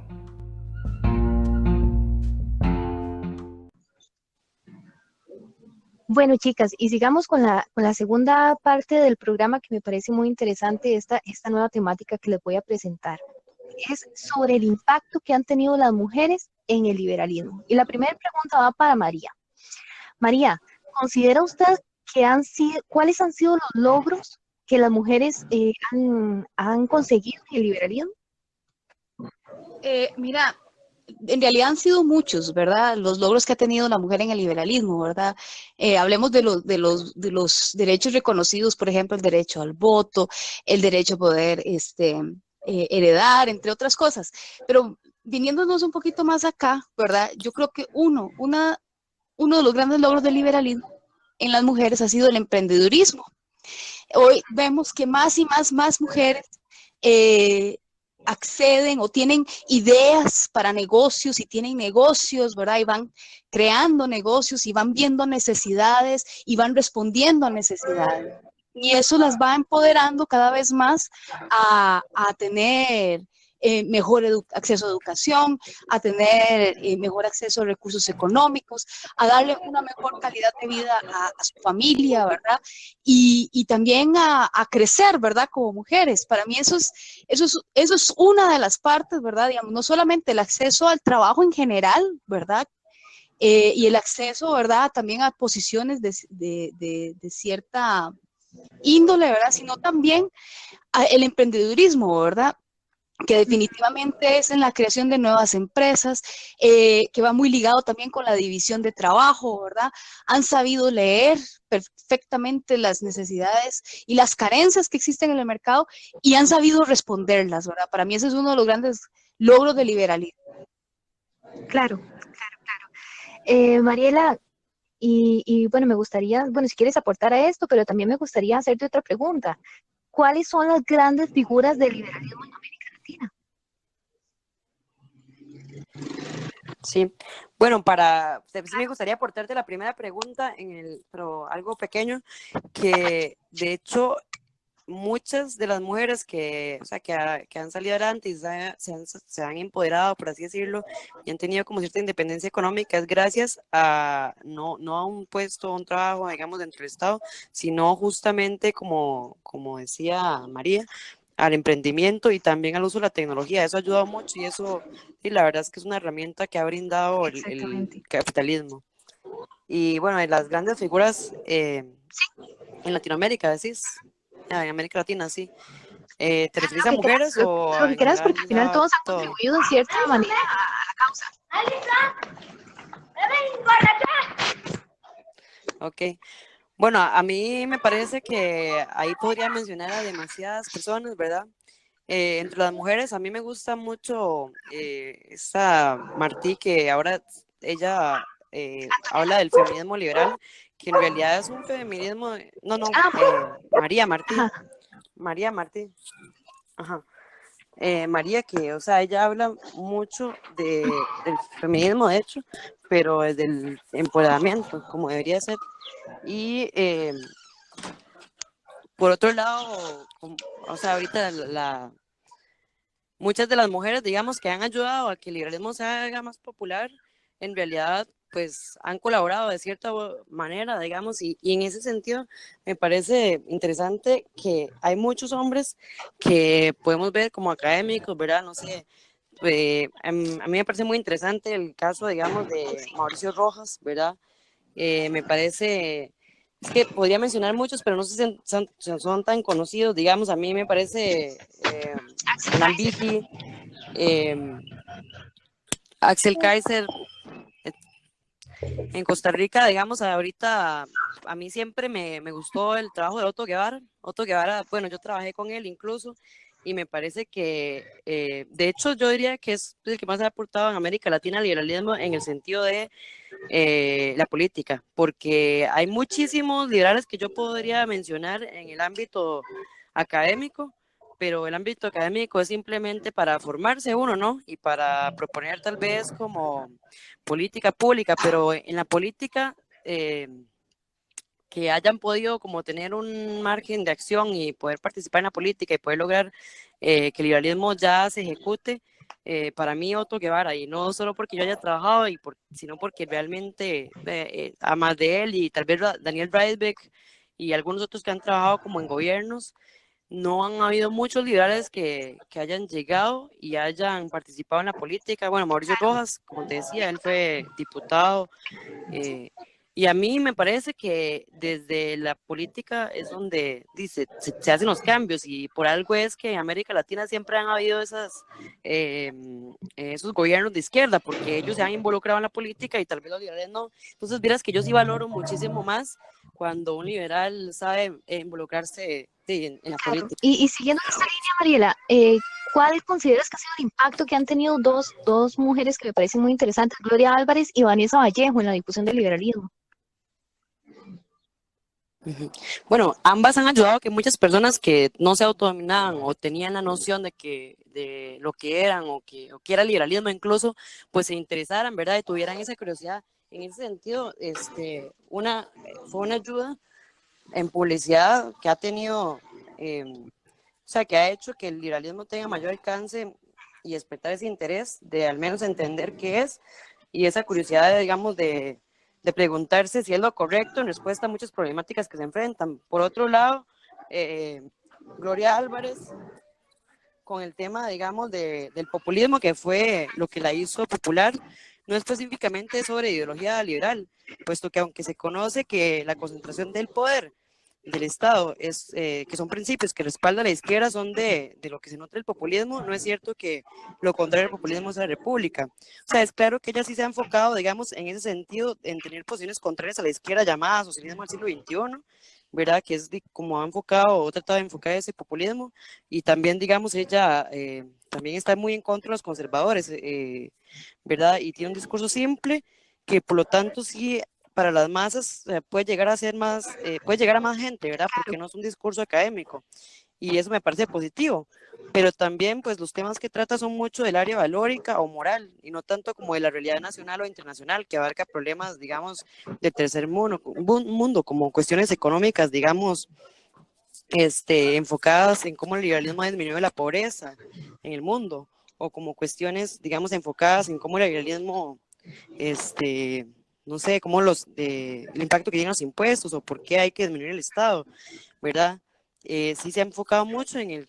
Bueno, chicas, y sigamos con la segunda parte del programa que me parece muy interesante, esta nueva temática que les voy a presentar. Es sobre el impacto que han tenido las mujeres en el liberalismo. Y la primera pregunta va para María. María, ¿considera usted que cuáles han sido los logros que las mujeres han conseguido en el liberalismo? Mira, en realidad han sido muchos, ¿verdad? Los logros que ha tenido la mujer en el liberalismo, ¿verdad? Hablemos de los derechos reconocidos, por ejemplo, el derecho al voto, el derecho a poder heredar, entre otras cosas. Pero viniéndonos un poquito más acá, ¿verdad? Yo creo que uno de los grandes logros del liberalismo en las mujeres ha sido el emprendedurismo. Hoy vemos que más y más mujeres eh, acceden o tienen ideas para negocios y tienen negocios, ¿verdad? Y van creando negocios y van viendo necesidades y van respondiendo a necesidades. Y eso las va empoderando cada vez más a tener mejor acceso a educación, a tener mejor acceso a recursos económicos, a darle una mejor calidad de vida a su familia, ¿verdad? Y también a crecer, ¿verdad? Como mujeres. Para mí eso es una de las partes, ¿verdad? Digamos, no solamente el acceso al trabajo en general, ¿verdad? Y el acceso, ¿verdad? También a posiciones de cierta índole, ¿verdad? Sino también el emprendedurismo, ¿verdad? Que definitivamente es en la creación de nuevas empresas, que va muy ligado también con la división de trabajo, ¿verdad? Han sabido leer perfectamente las necesidades y las carencias que existen en el mercado y han sabido responderlas, ¿verdad? Para mí ese es uno de los grandes logros del liberalismo. Claro. Mariela, bueno, me gustaría, bueno, si quieres aportar a esto, pero también me gustaría hacerte otra pregunta. ¿Cuáles son las grandes figuras del liberalismo en América Latina? Sí, bueno, sí me gustaría aportarte la primera pregunta, pero algo pequeño, que de hecho muchas de las mujeres o sea, que han salido adelante y se han empoderado, por así decirlo, y han tenido como cierta independencia económica, es gracias a no a un puesto, un trabajo, digamos, dentro del Estado, sino justamente, como decía María, al emprendimiento y también al uso de la tecnología. Eso ha ayudado mucho y eso, sí, la verdad es que es una herramienta que ha brindado el Exactamente. capitalismo. Y bueno, de las grandes figuras en Latinoamérica, decís. En América Latina, sí. ¿Te refieres a mujeres o Lo que en quieras, porque general al final a todos han todo? contribuido en cierta manera a la causa. Ok. Bueno, a mí me parece que ahí podría mencionar a demasiadas personas, ¿verdad? Entre las mujeres, a mí me gusta mucho esta Martí, que ahora ella habla del feminismo liberal, que en realidad es un feminismo, María Martí, Ajá. María Martí, ajá. María, que, o sea, ella habla mucho del feminismo, de hecho, pero desde el empoderamiento, como debería ser. Y por otro lado, o sea, ahorita muchas de las mujeres, digamos, que han ayudado a que el liberalismo se haga más popular, en realidad, pues han colaborado de cierta manera, digamos, y en ese sentido me parece interesante que hay muchos hombres que podemos ver como académicos, ¿verdad? No sé, a mí me parece muy interesante el caso, digamos, de Mauricio Rojas, ¿verdad? Me parece, es que podría mencionar muchos, pero no sé si son tan conocidos, digamos, a mí me parece Nambiji, Axel Kaiser, en Costa Rica, digamos, ahorita a mí siempre me gustó el trabajo de Otto Guevara. Otto Guevara, bueno, yo trabajé con él incluso y me parece que, de hecho, yo diría que es el que más ha aportado en América Latina al liberalismo en el sentido de la política, porque hay muchísimos liberales que yo podría mencionar en el ámbito académico, pero el ámbito académico es simplemente para formarse uno, ¿no? Y para proponer tal vez como política pública, pero en la política que hayan podido como tener un margen de acción y poder participar en la política y poder lograr que el liberalismo ya se ejecute, para mí Otto Guevara, y no solo porque yo haya trabajado, sino porque realmente, además de él y tal vez Daniel Breivik y algunos otros que han trabajado como en gobiernos, no han habido muchos liberales que hayan llegado y hayan participado en la política. Bueno, Mauricio Rojas, como te decía, él fue diputado, y a mí me parece que desde la política es donde dice, se hacen los cambios, y por algo es que en América Latina siempre han habido esos gobiernos de izquierda, porque ellos se han involucrado en la política y tal vez los liberales no. Entonces, miras que yo sí valoro muchísimo más cuando un liberal sabe involucrarse en la Claro. política. Y siguiendo esta línea, Mariela, ¿cuál consideras que ha sido el impacto que han tenido dos mujeres que me parecen muy interesantes, Gloria Álvarez y Vanessa Vallejo, en la difusión del liberalismo? Bueno, ambas han ayudado a que muchas personas que no se autodominaban o tenían la noción de lo que eran o que era liberalismo incluso, pues se interesaran, ¿verdad? Y tuvieran esa curiosidad. En ese sentido, fue una ayuda en publicidad que ha tenido, o sea, que ha hecho que el liberalismo tenga mayor alcance y despertar ese interés de al menos entender qué es, y esa curiosidad, digamos, de preguntarse si es lo correcto en respuesta a muchas problemáticas que se enfrentan. Por otro lado, Gloria Álvarez, con el tema, digamos, del populismo, que fue lo que la hizo popular, no específicamente sobre ideología liberal, puesto que aunque se conoce que la concentración del poder del Estado que son principios que respalda la izquierda, son de lo que se nota el populismo, no es cierto que lo contrario del populismo es la república. O sea, es claro que ella sí se ha enfocado, digamos, en ese sentido, en tener posiciones contrarias a la izquierda llamada socialismo del siglo XXI, ¿verdad? Que es como ha enfocado o tratado de enfocar ese populismo, y también, digamos, ella también está muy en contra de los conservadores, ¿verdad? Y tiene un discurso simple que por lo tanto sí para las masas puede llegar a ser puede llegar a más gente, ¿verdad? Porque no es un discurso académico, y eso me parece positivo, pero también pues los temas que trata son mucho del área valórica o moral y no tanto como de la realidad nacional o internacional, que abarca problemas, digamos, del tercer mundo, como cuestiones económicas, digamos, enfocadas en cómo el liberalismo ha disminuido la pobreza en el mundo, o como cuestiones, digamos, enfocadas en cómo el liberalismo, no sé, cómo el impacto que tienen los impuestos o por qué hay que disminuir el Estado, ¿verdad? Sí se ha enfocado mucho en en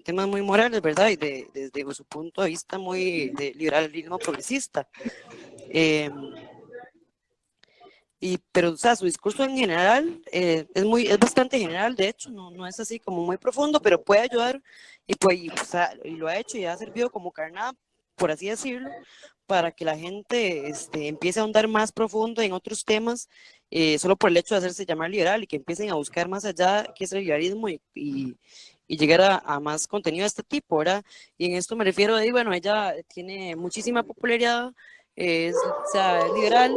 temas muy morales, ¿verdad? Y desde su punto de vista muy de liberalismo progresista. Pero, o sea, su discurso en general es bastante general, de hecho, no es así como muy profundo, pero puede ayudar, y lo ha hecho y ha servido como carnada, por así decirlo, para que la gente empiece a ahondar más profundo en otros temas, solo por el hecho de hacerse llamar liberal, y que empiecen a buscar más allá qué es el liberalismo, y llegar a más contenido de este tipo, ¿verdad? Y en esto me refiero a, bueno, ella tiene muchísima popularidad o sea, es liberal,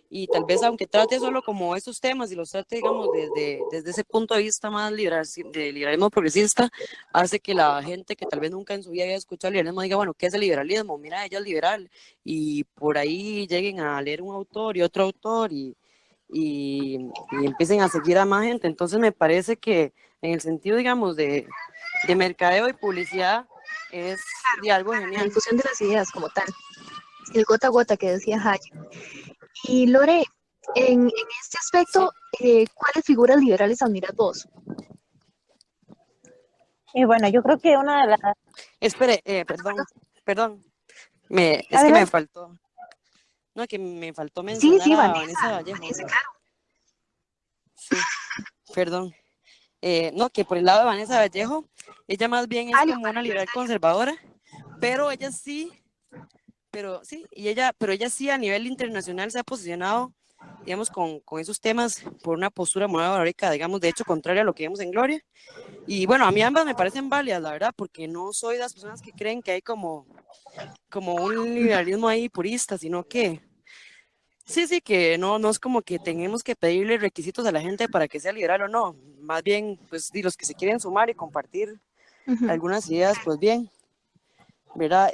y tal vez aunque trate solo como estos temas y los trate, digamos, desde ese punto de vista más liberal, de liberalismo progresista, hace que la gente que tal vez nunca en su vida había escuchado el liberalismo diga, bueno, ¿qué es el liberalismo? Mira, ella es liberal, y por ahí lleguen a leer un autor y otro autor, y empiecen a seguir a más gente. Entonces me parece que en el sentido, digamos, de mercadeo y publicidad es de algo La genial. difusión de las ideas como tal, el gota a gota que decía Hayek. Y Lore, en este Sí. aspecto, ¿cuáles figuras liberales admiras vos? Y bueno, yo creo que una de las... Espere, perdón, es que me Adelante. faltó, no, que me faltó Sí, mencionar sí, a Vanessa, Vanessa Vallejo. Vanessa, claro. Sí, perdón. No, que por el lado de Vanessa Vallejo, ella más bien es como Para una liberal libertario. conservadora, pero ella sí, pero ella sí a nivel internacional se ha posicionado, digamos, con esos temas por una postura muy valórica, digamos, de hecho, contraria a lo que vemos en Gloria. Y bueno, a mí ambas me parecen válidas, la verdad, porque no soy de las personas que creen que hay como un liberalismo ahí purista, sino que sí, que no es como que tenemos que pedirle requisitos a la gente para que sea liberal o no, más bien, pues, los que se quieren sumar y compartir Ujú. algunas ideas, pues bien, ¿verdad?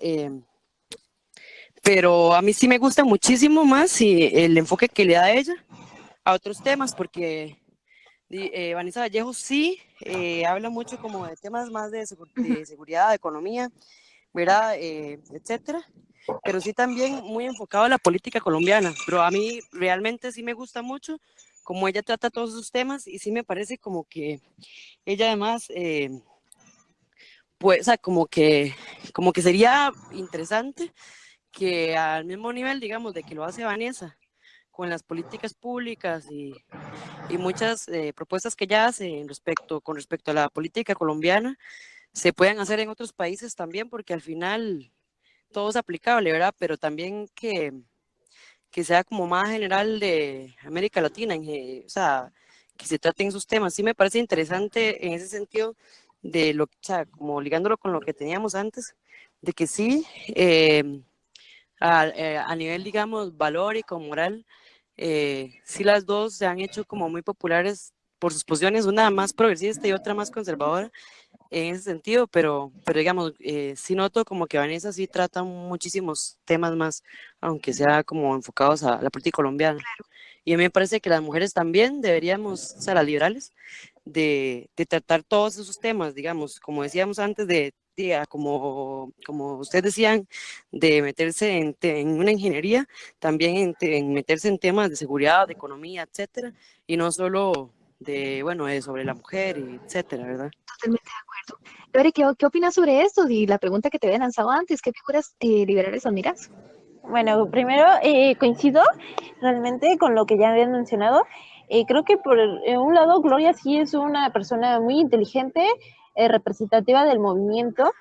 Pero a mí sí me gusta muchísimo más el enfoque que le da a ella a otros temas, porque Vanessa Vallejo sí habla mucho como de temas más Ujú. de seguridad, de economía, ¿verdad? Etcétera. Pero sí también muy enfocado a la política colombiana. Pero a mí realmente sí me gusta mucho cómo ella trata todos esos temas, y sí me parece como que ella además, pues, o sea, como que sería interesante que al mismo nivel, digamos, de que lo hace Vanessa, con las políticas públicas y muchas propuestas que ella hace con respecto a la política colombiana, se puedan hacer en otros países también, porque al final todo es aplicable, ¿verdad? Pero también que sea como más general de América Latina, o sea, que se traten esos temas. Sí me parece interesante en ese sentido o sea, como ligándolo con lo que teníamos antes, de que sí, a nivel, digamos, valórico, moral, sí las dos se han hecho como muy populares por sus posiciones, una más progresista y otra más conservadora en ese sentido, pero digamos, sí noto como que Vanessa sí trata muchísimos temas más, aunque sea como enfocados a la política colombiana. Y a mí me parece que las mujeres también deberíamos, o sea, las liberales, de tratar todos esos temas, digamos, como decíamos antes, como ustedes decían, de meterse en una ingeniería, también en meterse en temas de seguridad, de economía, etcétera, y no solo bueno, sobre la mujer, y etcétera, ¿verdad? Totalmente de acuerdo. Lore, ¿qué opinas sobre esto? Y la pregunta que te había lanzado antes, ¿qué figuras liberales admiras? Bueno, primero coincido realmente con lo que ya habían mencionado. Creo que por un lado Gloria sí es una persona muy inteligente, representativa del movimiento,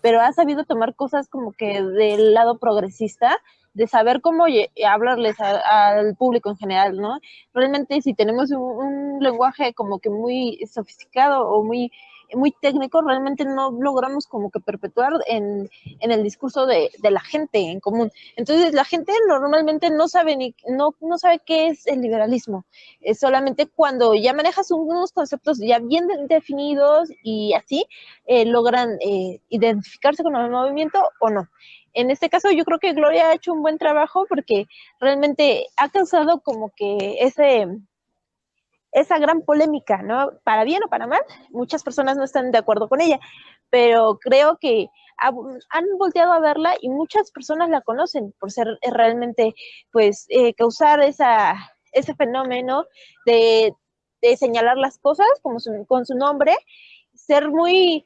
pero ha sabido tomar cosas como que del lado progresista, de saber cómo hablarles al público en general, ¿no? Realmente si tenemos un lenguaje como que muy sofisticado o muy técnico, realmente no logramos como que perpetuar en el discurso de la gente en común. Entonces la gente normalmente no sabe no sabe qué es el liberalismo. Es solamente cuando ya manejas unos conceptos ya bien definidos y así logran identificarse con el movimiento o no. En este caso yo creo que Gloria ha hecho un buen trabajo porque realmente ha causado como que esa gran polémica, ¿no? Para bien o para mal, muchas personas no están de acuerdo con ella, pero creo que han volteado a verla y muchas personas la conocen por ser realmente, pues, causar ese fenómeno de, de señalar las cosas como con su nombre, ser muy,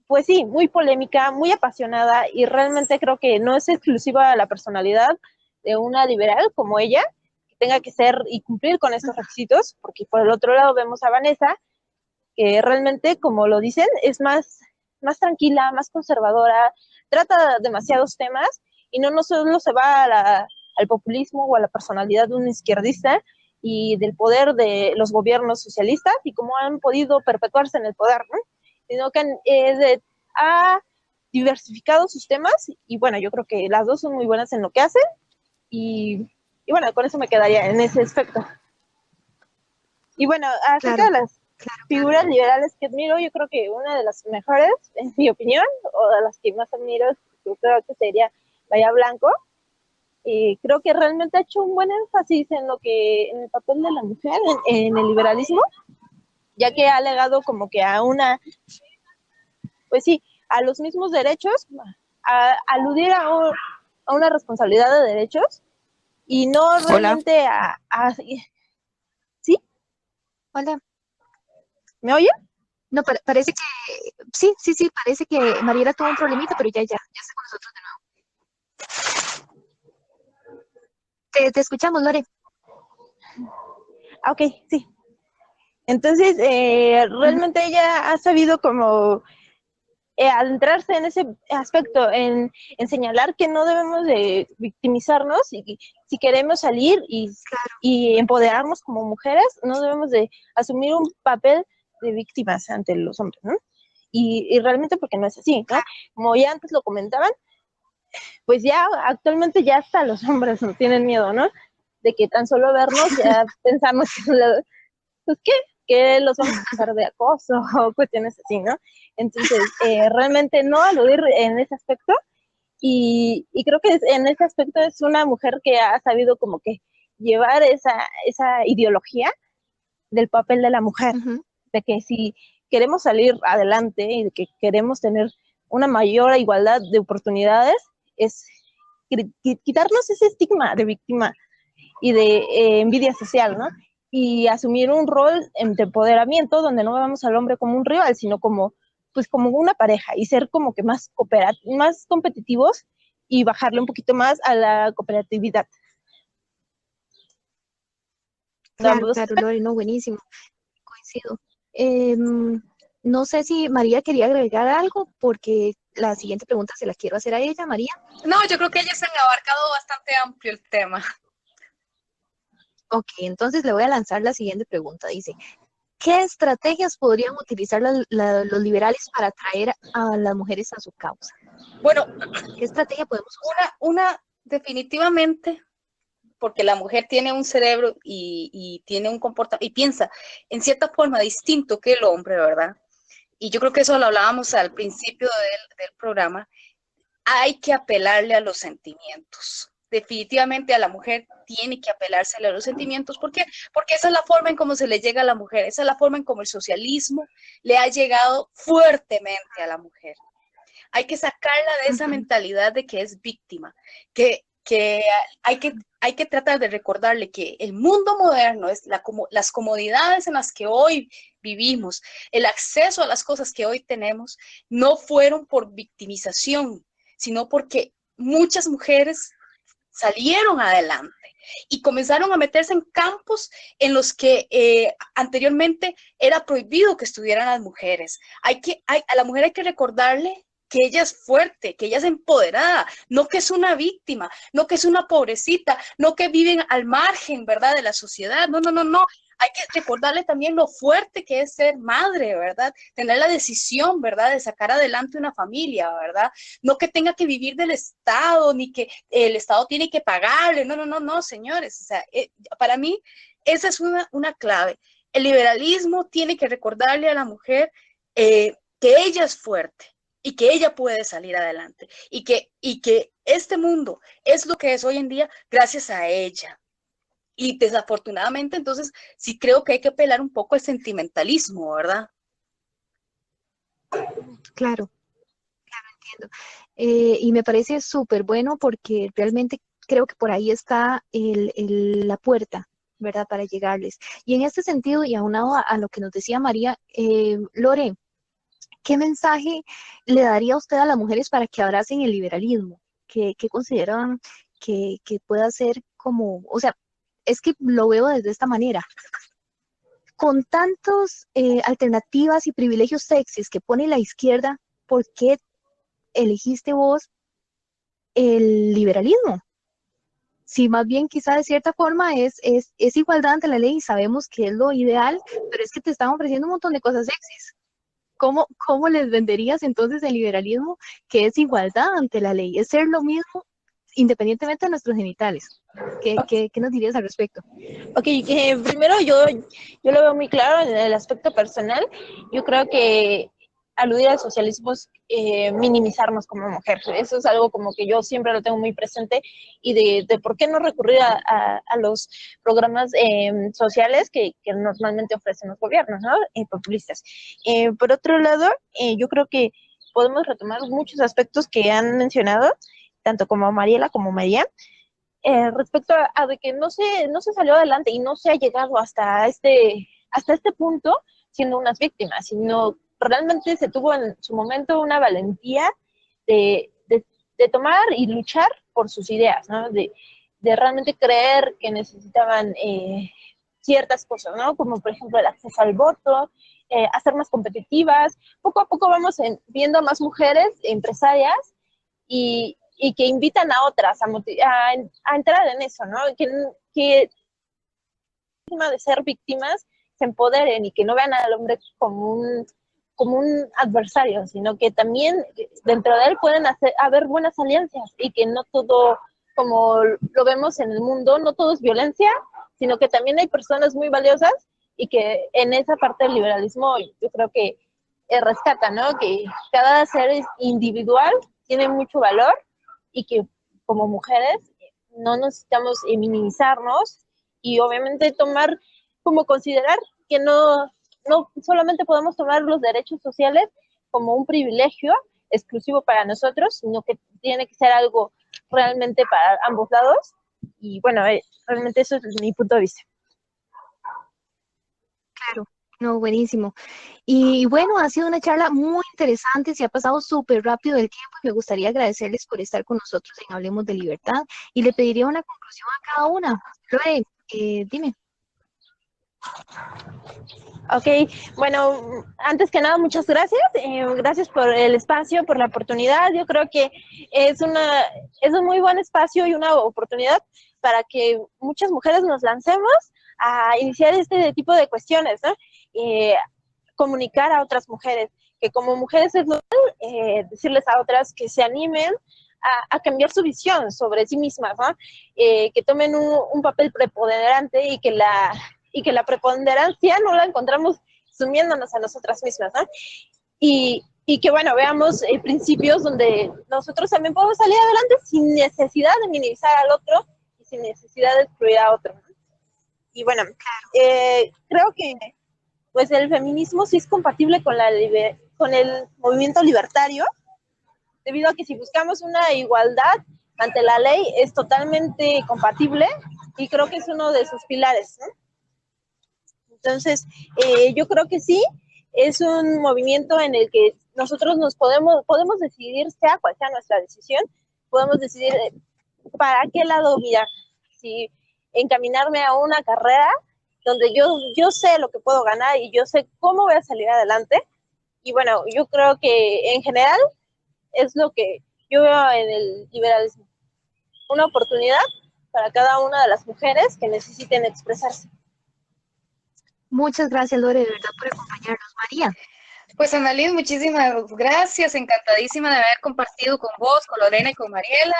pues sí, muy polémica, muy apasionada y realmente creo que no es exclusiva a la personalidad de una liberal como ella, que tenga que ser y cumplir con estos requisitos, porque por el otro lado vemos a Vanessa, que realmente, como lo dicen, es más tranquila, más conservadora, trata demasiados temas y no solo se va al populismo o a la personalidad de un izquierdista y del poder de los gobiernos socialistas y cómo han podido perpetuarse en el poder, ¿no? Sino que ha diversificado sus temas, y bueno, yo creo que las dos son muy buenas en lo que hacen, y bueno, con eso me quedaría en ese aspecto. Y bueno, acerca de las figuras liberales que admiro, yo creo que una de las mejores, en mi opinión, o de las que más admiro, yo creo que sería Bahía Blanco. Creo que realmente ha hecho un buen énfasis en el papel de la mujer en el liberalismo, ya que ha legado como que pues sí, a los mismos derechos, a aludir a una responsabilidad de derechos, y no Hola. realmente ¿sí? Hola. ¿Me oye? No, parece que sí, parece que Mariela tuvo un problemita, pero ya está con nosotros de nuevo. Te escuchamos, Lore. Ok, sí. Entonces, realmente ella ha sabido como adentrarse en ese aspecto, en señalar que no debemos de victimizarnos, y si queremos salir y empoderarnos como mujeres, no debemos de asumir un papel de víctimas ante los hombres, ¿no? Y realmente porque no es así, ¿no? Como ya antes lo comentaban, pues ya actualmente ya hasta los hombres no tienen miedo, ¿no? De que tan solo vernos ya pensamos pues que los vamos a acusar de acoso o cuestiones así, ¿no? Entonces, realmente no aludir en ese aspecto, y creo que en ese aspecto es una mujer que ha sabido como que llevar esa ideología del papel de la mujer, de que si queremos salir adelante y de que queremos tener una mayor igualdad de oportunidades, es quitarnos ese estigma de víctima y de envidia social, ¿no? Y asumir un rol de empoderamiento donde no vemos al hombre como un rival, sino como una pareja, y ser como que más competitivos, y bajarle un poquito más a la cooperatividad. Claro, Lore, no, buenísimo, coincido. No sé si María quería agregar algo, porque la siguiente pregunta se la quiero hacer a ella, María. No, yo creo que ellas han abarcado bastante amplio el tema. Ok, entonces le voy a lanzar la siguiente pregunta. Dice, ¿qué estrategias podrían utilizar los liberales para atraer a las mujeres a su causa? Bueno, ¿qué estrategia podemos usar? Una definitivamente, porque la mujer tiene un cerebro y tiene un comportamiento, y piensa en cierta forma distinto que el hombre, ¿verdad? Y yo creo que eso lo hablábamos al principio del programa. Hay que apelarle a los sentimientos. Definitivamente a la mujer tiene que apelársele a los sentimientos. ¿Por qué? Porque esa es la forma en cómo se le llega a la mujer, esa es la forma en cómo el socialismo le ha llegado fuertemente a la mujer. Hay que sacarla de esa mentalidad de que es víctima, que hay que tratar de recordarle que el mundo moderno es las comodidades en las que hoy vivimos, el acceso a las cosas que hoy tenemos, no fueron por victimización, sino porque muchas mujeres salieron adelante y comenzaron a meterse en campos en los que anteriormente era prohibido que estuvieran las mujeres. A la mujer hay que recordarle que ella es fuerte, que ella es empoderada, no que es una víctima, no que es una pobrecita, no que viven al margen, ¿verdad?, de la sociedad. No, no, no, no. Hay que recordarle también lo fuerte que es ser madre, ¿verdad? Tener la decisión, ¿verdad?, de sacar adelante una familia, ¿verdad? No que tenga que vivir del Estado, ni que el Estado tiene que pagarle. No, no, no, no, señores. O sea, para mí esa es una clave. El liberalismo tiene que recordarle a la mujer que ella es fuerte y que ella puede salir adelante y que este mundo es lo que es hoy en día gracias a ella. Y desafortunadamente, entonces, sí creo que hay que apelar un poco al sentimentalismo, ¿verdad? Claro, entiendo. Y me parece súper bueno, porque realmente creo que por ahí está la puerta, ¿verdad?, para llegarles. Y en este sentido, y aunado a lo que nos decía María, Lore, ¿qué mensaje le daría usted a las mujeres para que abracen el liberalismo? ¿Qué consideran que pueda ser como, o sea, es que lo veo desde esta manera? Con tantas alternativas y privilegios sexys que pone la izquierda, ¿por qué elegiste vos el liberalismo? Si más bien quizá de cierta forma es igualdad ante la ley y sabemos que es lo ideal, pero es que te están ofreciendo un montón de cosas sexys. ¿cómo les venderías entonces el liberalismo, que es igualdad ante la ley, es ser lo mismo independientemente de nuestros genitales? ¿Qué nos dirías al respecto? Ok, primero yo lo veo muy claro en el aspecto personal. Yo creo que aludir al socialismo es minimizarnos como mujer. Eso es algo como que yo siempre lo tengo muy presente, y de por qué no recurrir a los programas sociales que normalmente ofrecen los gobiernos, ¿no? Populistas. Por otro lado, yo creo que podemos retomar muchos aspectos que han mencionado, tanto como Mariela como María, respecto a de que no se salió adelante y no se ha llegado hasta este punto siendo unas víctimas, sino realmente se tuvo en su momento una valentía de tomar y luchar por sus ideas, ¿no? De realmente creer que necesitaban ciertas cosas, ¿no? Como por ejemplo el acceso al voto, hacer más competitivas. Poco a poco vamos viendo a más mujeres empresarias y que invitan a otras a entrar en eso, ¿no? Que de ser víctimas se empoderen y que no vean al hombre como un adversario, sino que también dentro de él pueden haber buenas alianzas, y que no todo, como lo vemos en el mundo, no todo es violencia, sino que también hay personas muy valiosas, y que en esa parte del liberalismo yo creo que rescata, ¿no? Que cada ser individual tiene mucho valor, y que como mujeres no necesitamos minimizarnos, y obviamente considerar que no solamente podemos tomar los derechos sociales como un privilegio exclusivo para nosotros, sino que tiene que ser algo realmente para ambos lados. Y bueno, realmente eso es mi punto de vista. Claro, no, buenísimo. Y bueno, ha sido una charla muy interesante, se ha pasado súper rápido el tiempo, y me gustaría agradecerles por estar con nosotros en Hablemos de Libertad, y le pediría una conclusión a cada una. Lore, dime. Ok, bueno, antes que nada, muchas gracias. Gracias por el espacio, por la oportunidad. Yo creo que es un muy buen espacio y una oportunidad para que muchas mujeres nos lancemos a iniciar este tipo de cuestiones, ¿no? Comunicar a otras mujeres, que como mujeres es normal decirles a otras que se animen a cambiar su visión sobre sí mismas, ¿no? Que tomen un papel preponderante, y que la preponderancia no la encontramos sumiéndonos a nosotras mismas, ¿no? Y que, bueno, veamos principios donde nosotros también podemos salir adelante sin necesidad de minimizar al otro y sin necesidad de excluir a otro, ¿no? Y bueno, creo que pues el feminismo sí es compatible con el movimiento libertario, debido a que si buscamos una igualdad ante la ley es totalmente compatible, y creo que es uno de sus pilares, ¿no? Entonces, yo creo que sí, es un movimiento en el que nosotros podemos decidir, sea cual sea nuestra decisión, podemos decidir para qué lado mirar. Si encaminarme a una carrera donde yo sé lo que puedo ganar y yo sé cómo voy a salir adelante. Y bueno, yo creo que en general es lo que yo veo en el liberalismo. Una oportunidad para cada una de las mujeres que necesiten expresarse. Muchas gracias, Lore, de verdad, por acompañarnos. María. Pues Annalise, muchísimas gracias, encantadísima de haber compartido con vos, con Lorena y con Mariela.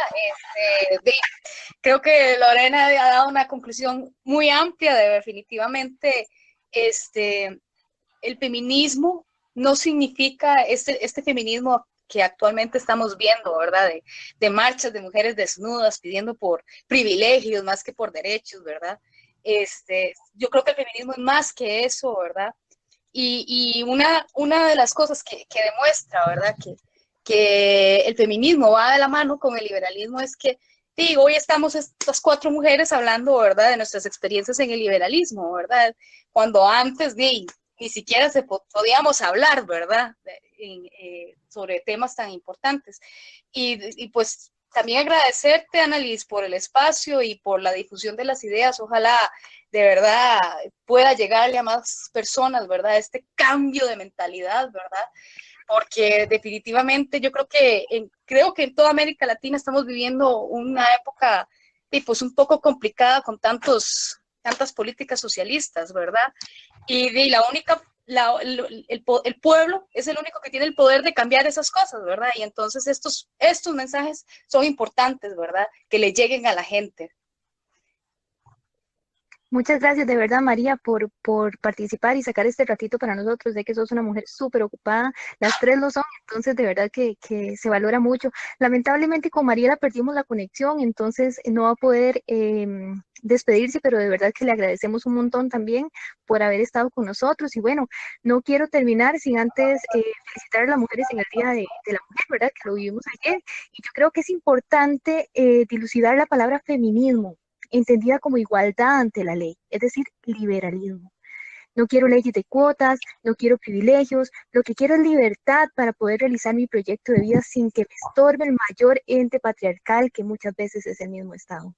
Creo que Lorena ha dado una conclusión muy amplia de definitivamente el feminismo no significa este feminismo que actualmente estamos viendo, ¿verdad? De marchas de mujeres desnudas pidiendo por privilegios más que por derechos, ¿verdad? Yo creo que el feminismo es más que eso, ¿verdad? Y una de las cosas que demuestra, ¿verdad? Que el feminismo va de la mano con el liberalismo es que, digo, hoy estamos estas 4 mujeres hablando, ¿verdad? De nuestras experiencias en el liberalismo, ¿verdad? Cuando antes ni siquiera podíamos hablar, ¿verdad? Sobre temas tan importantes. Y pues también agradecerte, Annalise, por el espacio y por la difusión de las ideas. Ojalá de verdad pueda llegarle a más personas, ¿verdad? Este cambio de mentalidad, ¿verdad? Porque definitivamente yo creo que en toda América Latina estamos viviendo una época pues un poco complicada con tantas políticas socialistas, ¿verdad? Y la el pueblo es el único que tiene el poder de cambiar esas cosas, ¿verdad? Y entonces estos mensajes son importantes, ¿verdad? Que le lleguen a la gente. Muchas gracias de verdad, María, por participar y sacar este ratito para nosotros. Sé que sos una mujer súper ocupada, las tres lo son, entonces de verdad que se valora mucho. Lamentablemente con Mariela perdimos la conexión, entonces no va a poder despedirse, pero de verdad que le agradecemos un montón también por haber estado con nosotros. Y bueno, no quiero terminar sin antes felicitar a las mujeres en el Día de la Mujer, ¿verdad? Que lo vivimos ayer. Y yo creo que es importante dilucidar la palabra feminismo, entendida como igualdad ante la ley, es decir, liberalismo. No quiero leyes de cuotas, no quiero privilegios, lo que quiero es libertad para poder realizar mi proyecto de vida sin que me estorbe el mayor ente patriarcal que muchas veces es el mismo Estado.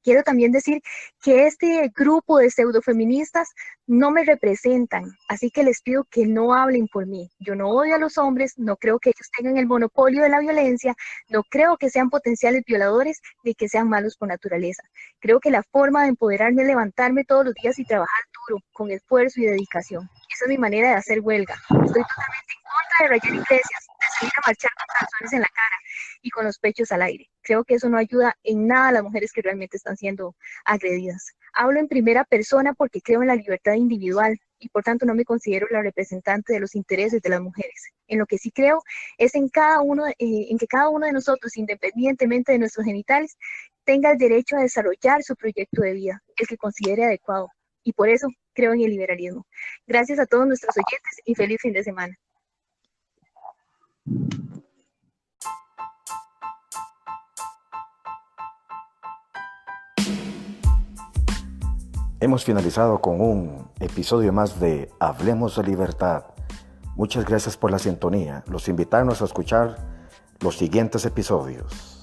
Quiero también decir que este grupo de pseudofeministas no me representan, así que les pido que no hablen por mí. Yo no odio a los hombres, no creo que ellos tengan el monopolio de la violencia, no creo que sean potenciales violadores ni que sean malos por naturaleza. Creo que la forma de empoderarme es levantarme todos los días y trabajar duro, con esfuerzo y dedicación. Esa es mi manera de hacer huelga. Estoy totalmente en contra de rayar iglesias, de salir a marchar con calzones en la cara y con los pechos al aire. Creo que eso no ayuda en nada a las mujeres que realmente están siendo agredidas. Hablo en primera persona porque creo en la libertad individual y por tanto no me considero la representante de los intereses de las mujeres. En lo que sí creo es en que cada uno de nosotros, independientemente de nuestros genitales, tenga el derecho a desarrollar su proyecto de vida, el que considere adecuado. Y por eso creo en el liberalismo. Gracias a todos nuestros oyentes y feliz fin de semana. Hemos finalizado con un episodio más de Hablemos de Libertad. Muchas gracias por la sintonía. Los invitamos a escuchar los siguientes episodios.